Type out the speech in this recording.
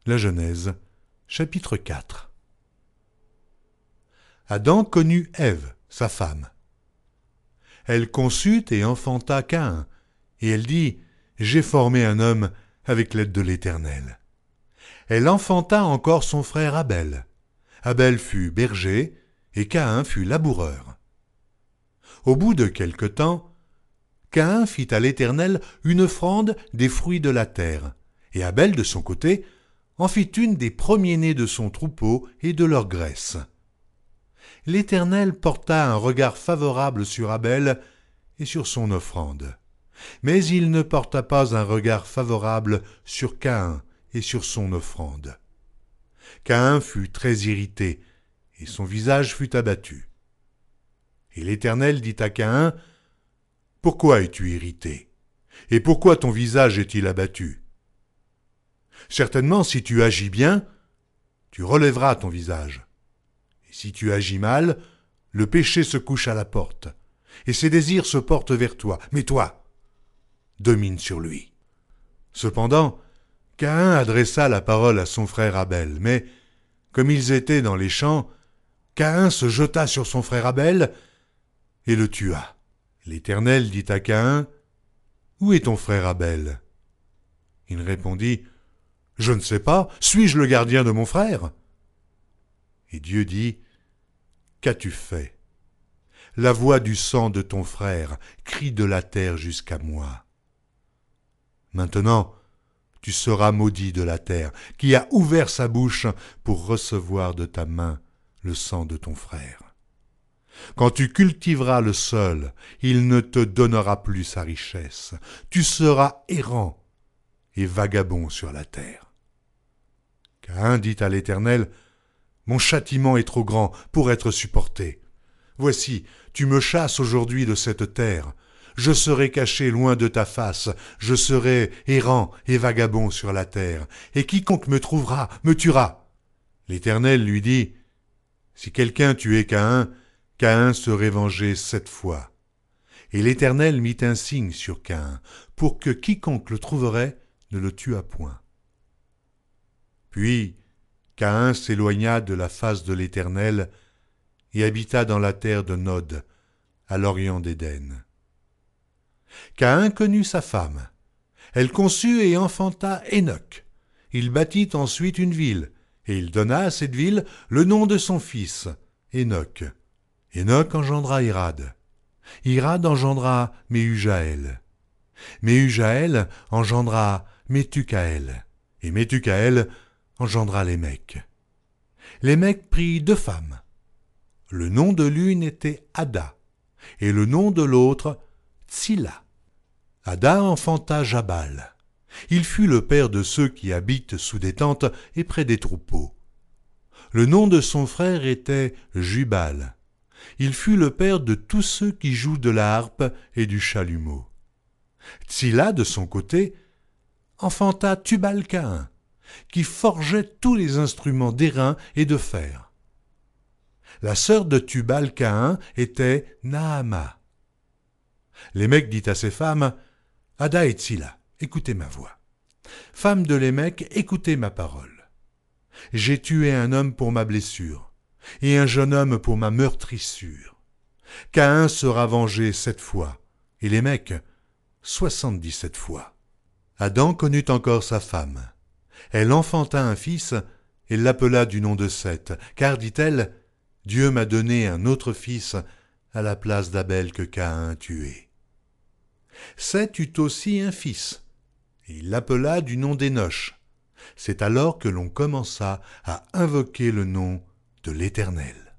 La Genèse, chapitre 4. Adam connut Ève, sa femme. Elle conçut et enfanta Caïn, et elle dit « J'ai formé un homme avec l'aide de l'Éternel. » Elle enfanta encore son frère Abel. Abel fut berger, et Caïn fut laboureur. Au bout de quelque temps, Caïn fit à l'Éternel une offrande des fruits de la terre, et Abel, de son côté, en fit une des premiers-nés de son troupeau et de leur graisse. L'Éternel porta un regard favorable sur Abel et sur son offrande, mais il ne porta pas un regard favorable sur Caïn et sur son offrande. Caïn fut très irrité, et son visage fut abattu. Et l'Éternel dit à Caïn, « Pourquoi es-tu irrité? Et pourquoi ton visage est-il abattu? Certainement, si tu agis bien, tu relèveras ton visage. Et si tu agis mal, le péché se couche à la porte, et ses désirs se portent vers toi. Mais toi, domine sur lui. » Cependant, Caïn adressa la parole à son frère Abel, mais, comme ils étaient dans les champs, Caïn se jeta sur son frère Abel et le tua. L'Éternel dit à Caïn, « Où est ton frère Abel ?» Il répondit, « Je ne sais pas, suis-je le gardien de mon frère ?» Et Dieu dit, « Qu'as-tu fait? La voix du sang de ton frère crie de la terre jusqu'à moi. Maintenant, tu seras maudit de la terre, qui a ouvert sa bouche pour recevoir de ta main le sang de ton frère. Quand tu cultiveras le sol, il ne te donnera plus sa richesse. Tu seras errant et vagabond sur la terre. » Caïn dit à l'Éternel, « Mon châtiment est trop grand pour être supporté. Voici, tu me chasses aujourd'hui de cette terre. Je serai caché loin de ta face, je serai errant et vagabond sur la terre, et quiconque me trouvera me tuera. » L'Éternel lui dit, « Si quelqu'un tuait Caïn, Caïn serait vengé 7 fois. » Et l'Éternel mit un signe sur Caïn, pour que quiconque le trouverait ne le tuât point. Puis Caïn s'éloigna de la face de l'Éternel et habita dans la terre de Nod, à l'orient d'Éden. Caïn connut sa femme. Elle conçut et enfanta Hénoc. Il bâtit ensuite une ville, et il donna à cette ville le nom de son fils, Hénoc. Hénoc engendra Irad. Irad engendra Méhujaël. Méhujaël engendra Métucaël. Et Métucaël engendra Lémec. Lémec prit 2 femmes. Le nom de l'une était Ada, et le nom de l'autre Tsilla. Ada enfanta Jabal. Il fut le père de ceux qui habitent sous des tentes et près des troupeaux. Le nom de son frère était Jubal. Il fut le père de tous ceux qui jouent de la harpe et du chalumeau. Tsilla, de son côté, enfanta Tubal-Caïn, qui forgeait tous les instruments d'airain et de fer. La sœur de Tubal-Caïn était Naama. Lémec dit à ses femmes, « Ada et Tsilla, écoutez ma voix. Femmes de Lémec, écoutez ma parole. J'ai tué un homme pour ma blessure, et un jeune homme pour ma meurtrissure. Caïn sera vengé 7 fois, et Lémec 77 fois. » Adam connut encore sa femme. Elle enfanta un fils, et l'appela du nom de Seth, car, dit-elle, « Dieu m'a donné un autre fils à la place d'Abel que Caïn a tué. » Seth eut aussi un fils, et il l'appela du nom d'Énoch. C'est alors que l'on commença à invoquer le nom de l'Éternel.